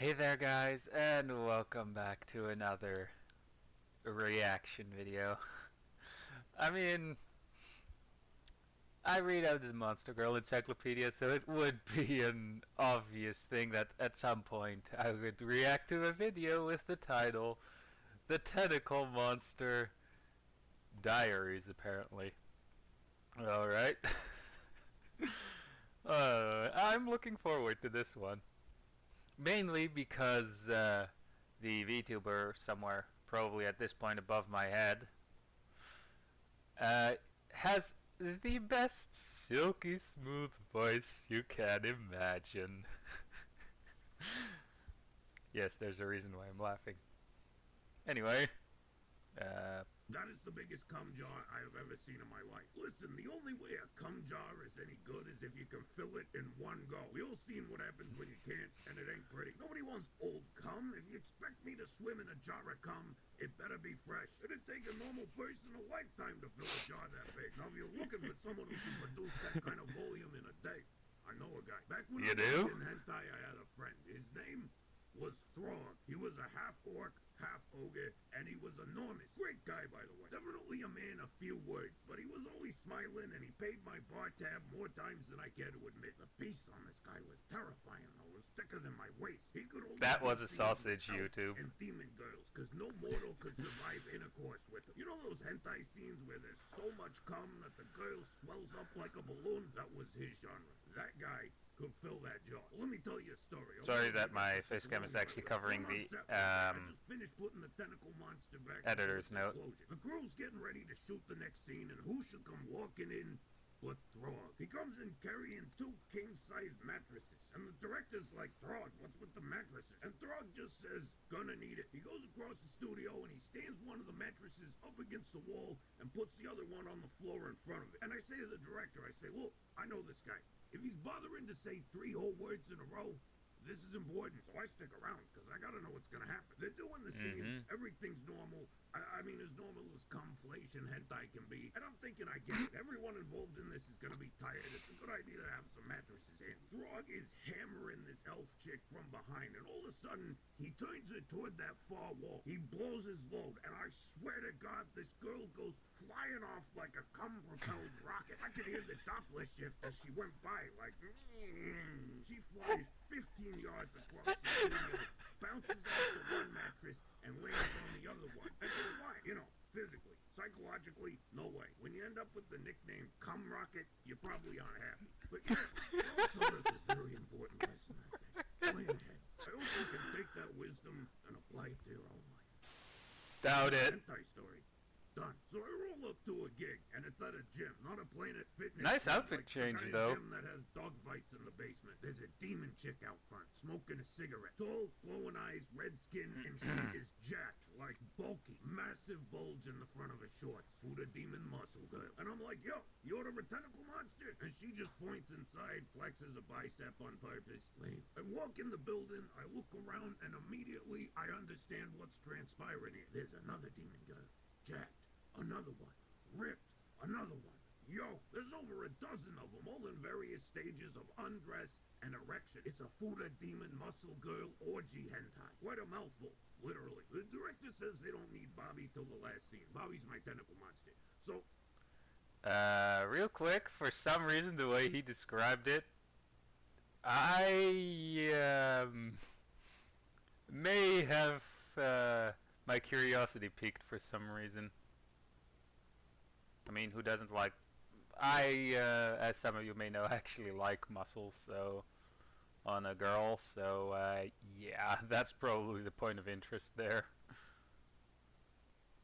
Hey there guys, and welcome back to another reaction video. I mean, I read out the Monster Girl encyclopedia, so it would be an obvious thing that at some point I would react to a video with the title The Tentacle Monster Diaries, apparently. Alright. I'm looking forward to this one. Mainly because the VTuber somewhere, probably at this point above my head, has the best silky smooth voice you can imagine. Yes, there's a reason why I'm laughing. Anyway, That is the biggest cum jar I have ever seen in my life. Listen, the only way a cum jar is any good is if you can fill it in one go. We all seen what happens when you can't, and it ain't pretty. Nobody wants old cum. If you expect me to swim in a jar of cum, it better be fresh. It'd take a normal person a lifetime to fill a jar that big. Now, if you're looking for someone who can produce that kind of volume in a day, I know a guy. Back when You I do? was in hentai, I had a friend. His name was Throg. He was a half orc, half ogre, and he was enormous. Great guy, by the way. Definitely a man of few words, but he was always smiling, and he paid my bar tab more times than I care to admit. The beast on this guy was terrifying, though. It was thicker than my waist. He could only that was a see sausage elf YouTube. and demon girls, because no mortal could survive intercourse with him. You know those hentai scenes where there's so much cum that the girl swells up like a balloon? That was his genre. That guy could fill that jar. Well, let me tell you a story. Sorry that my face cam is actually covering the I just finished putting the tentacle monster back. editor's note. The crew's getting ready to shoot the next scene, and who should come walking in but Throg? He comes in carrying 2 king-size mattresses, and the director's like, Throg, what's with the mattresses? And Throg just says, gonna need it. He goes across the studio, and he stands one of the mattresses up against the wall and puts the other one on the floor in front of it. And I say to the director, I say, look, I know this guy. If he's bothering to say 3 whole words in a row, this is important. So I stick around, because I gotta know what's gonna happen. They're doing the scene, everything's normal. I mean, as normal as cumflation hentai can be. And I'm thinking I get it. Everyone involved in this is gonna be tired. It's a good idea to have some mattresses in. Throg is hammering this elf chick from behind, and all of a sudden, he turns her toward that far wall. He blows his load, and I swear to God, this girl goes flying off like a cum-propelled rocket. I could hear the Doppler shift as she went by, like, she flies 15 yards across the studio, bounces off the one mattress, and lands on the other one. And it's fine, you know, physically. Psychologically, no way. When you end up with the nickname Cum Rocket, you probably aren't happy. But yeah, Earl taught us a very important lesson that day. Plan ahead. I hope you can take that wisdom and apply it to your own life. Doubt it. Hentai story. Done. So I roll up to a gig, and it's at a gym, not a Planet Fitness. Nice gym, outfit like change, the kind though. of gym that has dog fights in the basement. There's a demon chick out front, smoking a cigarette. Tall, glowing eyes, red skin, and she is jacked, like bulky, massive bulge in the front of her shorts. Fuda demon muscle girl. And I'm like, yo, you order a tentacle monster? And she just points inside, flexes a bicep on purpose. Lame. I walk in the building, I look around, and immediately I understand what's transpiring here. There's another demon girl, jacked. Another one. Ripped. Another one. Yo, there's over a dozen of them, all in various stages of undress and erection. It's a Fuda demon muscle girl orgy hentai. Quite a mouthful, literally. The director says they don't need Bobby till the last scene. Bobby's my tentacle monster. So, Real quick, for some reason, the way he described it, I may have my curiosity piqued for some reason. I mean, who doesn't like... as some of you may know, actually like muscles, so... on a girl, so, yeah, that's probably the point of interest there.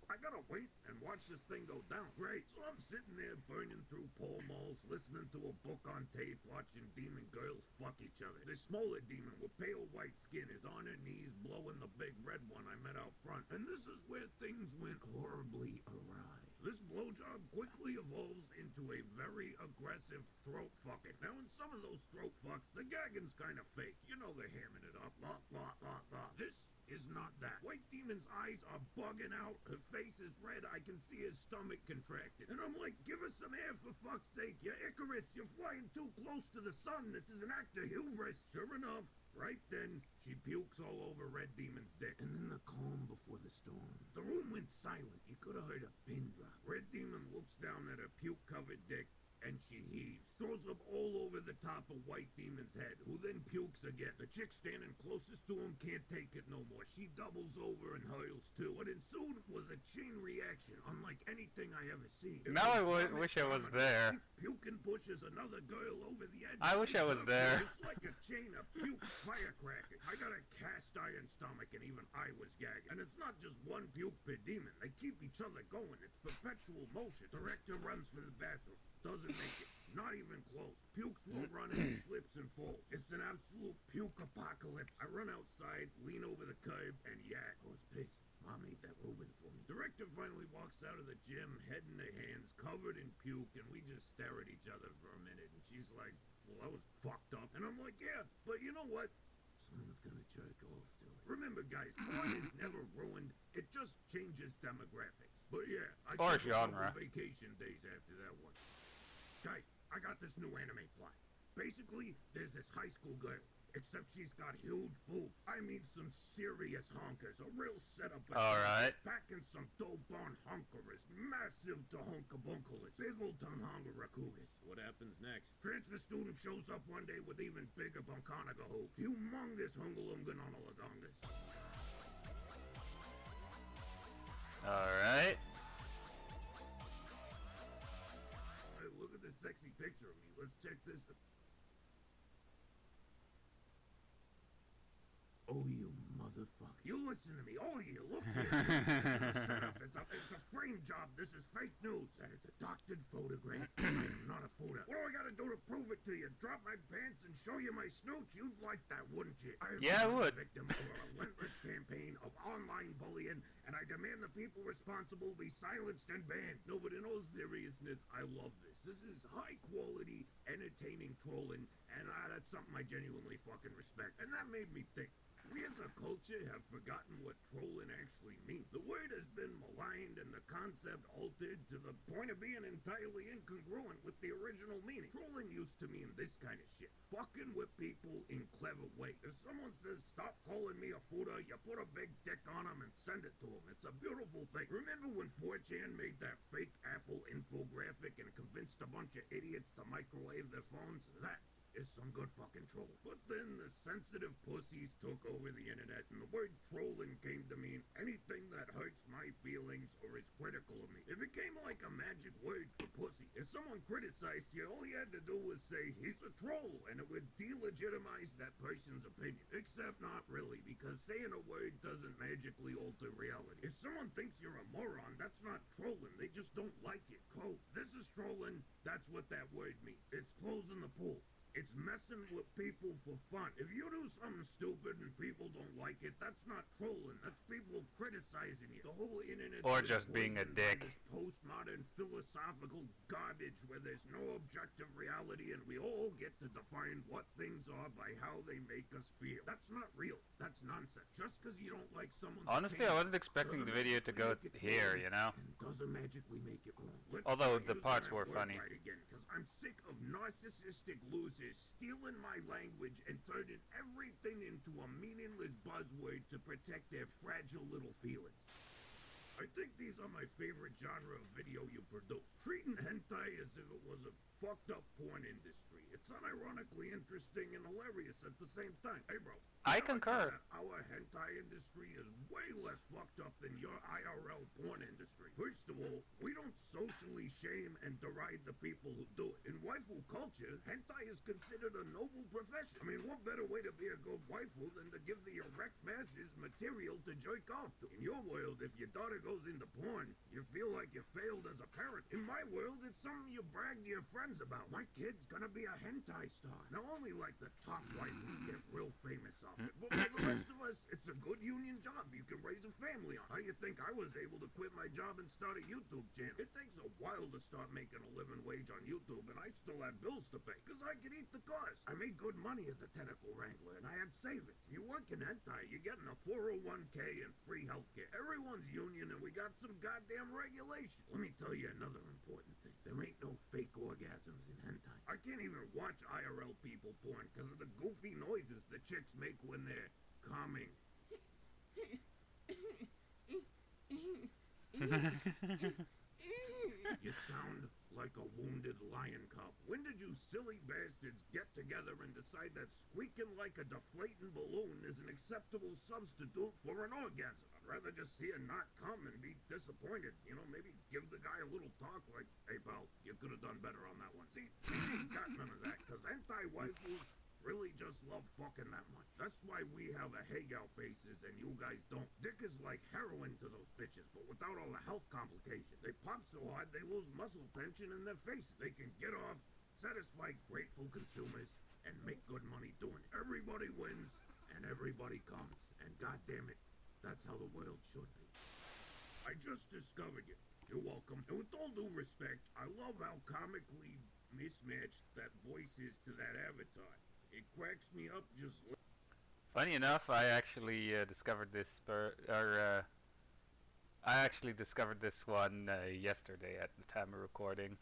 I gotta wait and watch this thing go down. Great. So I'm sitting there burning through Pall Malls, listening to a book on tape, watching demon girls fuck each other. This smaller demon with pale white skin is on her knees blowing the big red one I met out front. And this is where things went horribly awry. This blowjob quickly evolves into a very aggressive throat fucking. Now in some of those throat fucks, the gagging's kind of fake. You know they're hamming it up. Blah, blah, blah, blah. This is not that. White Demon's eyes are bugging out. Her face is red. I can see his stomach contracted. And I'm like, give us some air for fuck's sake. You're Icarus. You're flying too close to the sun. This is an act of hubris. Sure enough, Right then, she pukes all over Red Demon's dick. And then the calm before the storm. The room went silent. You could have heard a pin drop. Red Demon looks down at her puke-covered dick, and she heaves. Throws up all over the top of White Demon's head, who then pukes again. The chick standing closest to him can't take it no more. She doubles over and hurls too. What ensued was a chain reaction, unlike anything I ever seen. Now I wish I was there. Puking pushes another girl over the edge. I wish I was there. It's like a chain of puke firecrackers. I got a cast iron stomach, and even I was gagging. And it's not just one puke per demon. They keep each other going. It's perpetual motion. Director runs for the bathroom. Doesn't make it. Not even close. Pukes will run and slips and falls. It's an absolute puke apocalypse. I run outside, lean over the curb, and yak. I was pissed. Mom ate that Reuben for me. Director finally walks out of the gym, head in her hands, covered in puke, and we just stare at each other for a minute. And she's like, well, that was fucked up. And I'm like, yeah, but you know what? Someone's gonna jerk off to it. Remember, guys, porn is never ruined. It just changes demographics. But yeah, I Or took a genre. couple vacation days after that one. Guys, I got this new anime plot. Basically, there's this high school girl, except she's got huge boobs. I mean some serious honkers, a real setup. Alright. Packing some dope-on honkerers, massive to honkabunkers, big old tonghonga rakugas. What happens next? Transfer student shows up one day with even bigger bunkanaga hoops. Humongous hungalunganonalagongas. Alright. Hey, look at this sexy picture of me. Let's check this. Oh, you motherfucker. You listen to me. Oh, you look here. This is a setup. It's a frame job. This is fake news. That is a doctored photograph. I am not a photo. What do I gotta do to prove it to you? Drop my pants and show you my snooch? You'd like that, wouldn't you? Yeah, I would. Victim of a relentless campaign of online bullying, and I demand the people responsible be silenced and banned. No, but in all seriousness, I love this. This is high-quality, entertaining trolling, and that's something I genuinely fucking respect. And that made me think. We as a culture have forgotten what trolling actually means. The word has been maligned and the concept altered to the point of being entirely incongruent with the original meaning. Trolling used to mean this kind of shit. Fucking with people in clever ways. If someone says, stop calling me a footer, you put a big dick on them and send it to them. It's a beautiful thing. Remember when 4chan made that fake Apple infographic and convinced a bunch of idiots to microwave their phones? That is some good fucking trolling. But then the sensitive pussies took over the internet, and the word trolling came to mean anything that hurts my feelings or is critical of me. It became like a magic word for pussy. If someone criticized you, all you had to do was say, he's a troll, and it would delegitimize that person's opinion. Except not really, because saying a word doesn't magically alter reality. If someone thinks you're a moron, that's not trolling. They just don't like it. Quote, this is trolling. That's what that word means. It's closing the pool. It's messing with people for fun. If you do something stupid and people don't like it, that's not trolling. That's people criticizing you. The whole internet Or is just being a poisoned by dick. this postmodern philosophical garbage where there's no objective reality and we all get to define what things are by how they make us feel. That's not real. That's nonsense. Just because you don't like someone's Honestly, I opinion wasn't expecting the doesn't video to go magically make it here, wrong you know? and doesn't magically make it wrong. Let's Although start the using parts that were word funny. right again, because I'm sick of narcissistic losers stealing my language and turning everything into a meaningless buzzword to protect their fragile little feelings. I think these are my favorite genre of video you produce. Treating hentai as if it was a fucked up porn industry. It's unironically interesting and hilarious at the same time. Hey bro, I you know concur. that our hentai industry is way less fucked up than your IRL porn industry. First of all, we don't socially shame and deride the people who do it. In waifu culture, hentai is considered a noble profession. I mean, what better way to be a good waifu than to give the erect masses material to jerk off to? In your world, if your daughter goes into porn, you feel like you failed as a parent. In my world, it's something you brag to your friends about. My kid's gonna be a hentai star. Now, only like the top waifus get real famous off it. But for the rest of us, it's a good union job. You can raise a family on. How do you think I was able to quit my job and start a YouTube channel? It takes a while to start making a living wage on YouTube, and I still had bills to pay, because I could eat the cost. I made good money as a tentacle wrangler, and I had savings. If you work in hentai, you're getting a 401k and free healthcare. Everyone's union, and we got some goddamn regulation. Let me tell you another important thing. There ain't no fake orgasms in hentai. I can't even watch IRL people porn because of the goofy noises the chicks make when they're coming. You sound like a wounded lion cub. When did you silly bastards get together and decide that squeaking like a deflating balloon is an acceptable substitute for an orgasm? I'd rather just see a knot come and be disappointed. You know, maybe give the guy a little talk like, hey pal, you could have done better on that one. See, we ain't got none of that, because hentai-waifus really just love fucking that much. That's why we have a hey gal faces and you guys don't. Dick is like heroin to those bitches, but without all the health complications. They pop so hard they lose muscle tension in their faces. They can get off, satisfy grateful consumers, and make good money doing it. Everybody wins and everybody comes. And goddamn it, that's how the world should be. I just discovered you. You're welcome. And with all due respect, I love how comically mismatched that voice is to that avatar. It cracks me up just. Funny enough, I actually discovered this, I actually discovered this one yesterday at the time of recording.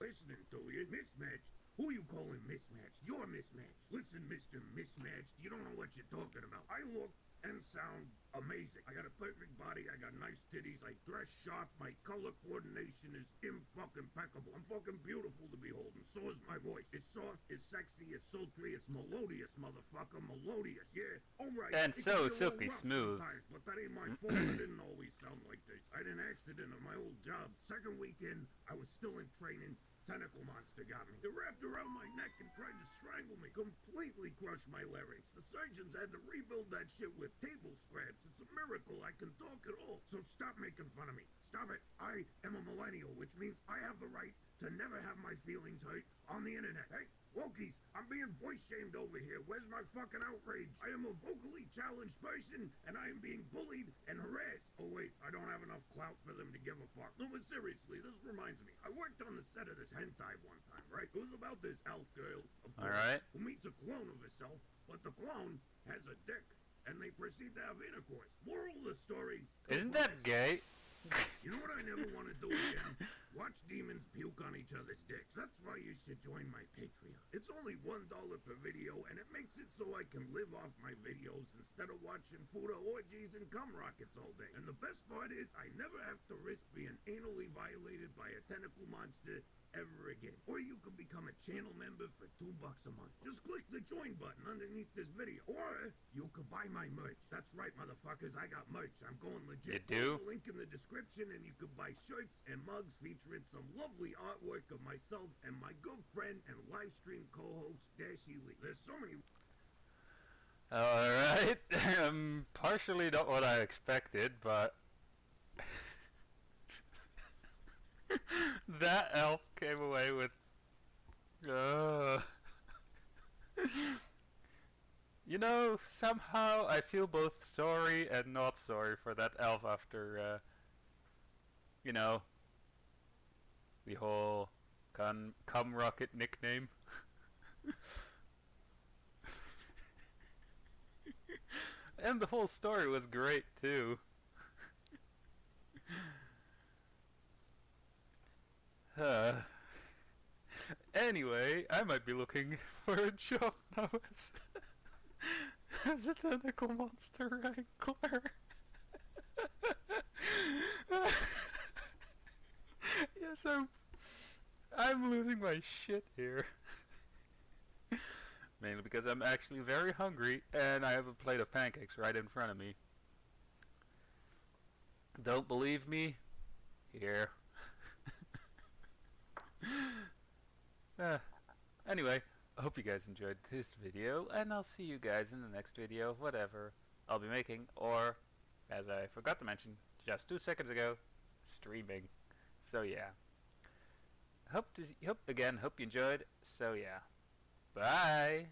Listening to you, mismatched. Who you calling mismatched? You're mismatched. Listen, Mr. Mismatched, you don't know what you're talking about. I look and sound amazing. I got a perfect body, I got nice titties, I dress sharp, my color coordination is impeccable. I'm fucking beautiful to behold, and so is my voice. It's soft, it's sexy, it's sultry, it's melodious, motherfucker, melodious. Yeah, alright. And so silky smooth. But that ain't my fault, I didn't always sound like this. I had an accident at my old job. Second weekend, I was still in training. Tentacle monster got me. It wrapped around my neck and tried to strangle me. Completely crushed my larynx. The surgeons had to rebuild that shit with table scraps. It's a miracle I can talk at all. So stop making fun of me. Stop it. I am a millennial, which means I have the right to never have my feelings hurt on the internet. Hey, wokies, I'm being voice shamed over here. Where's my fucking outrage? I am a vocally challenged person, and I am being bullied and harassed. Oh wait, I don't have enough clout for them to give a fuck. No, but seriously, this reminds me. I worked on the set of this hentai one time, right? It was about this elf girl, of course, who meets a clone of herself, but the clone has a dick, and they proceed to have intercourse. Moral of the story. Isn't that gay? You know what I never want to do again? Watch demons puke on each other's dicks. That's why you should join my Patreon. It's only $1 per video, and it makes it so I can live off my videos instead of watching food orgies and cum rockets all day. And the best part is, I never have to risk being anally violated by a tentacle monster ever again. Or you can become a channel member for $2 a month. Just click the join button underneath this video. Or you can buy my merch. That's right, motherfuckers, I got merch. I'm going legit. You do? Follow the link in the description and you can buy shirts and mugs featuring some lovely artwork of myself and my good friend and live stream co-host Dashy Lee. There's so many. Alright, partially not what I expected, but that elf came away with you know, somehow I feel both sorry and not sorry for that elf after you know, the whole cum rocket nickname. And the whole story was great too. Anyway, I might be looking for a job now as a tentacle monster wrangler. Yes, I'm losing my shit here. Mainly because I'm actually very hungry and I have a plate of pancakes right in front of me. Don't believe me? Here. Anyway, I hope you guys enjoyed this video, and I'll see you guys in the next video, whatever I'll be making, or, as I forgot to mention just 2 seconds ago, streaming. So yeah. Hope you enjoyed, so yeah. Bye!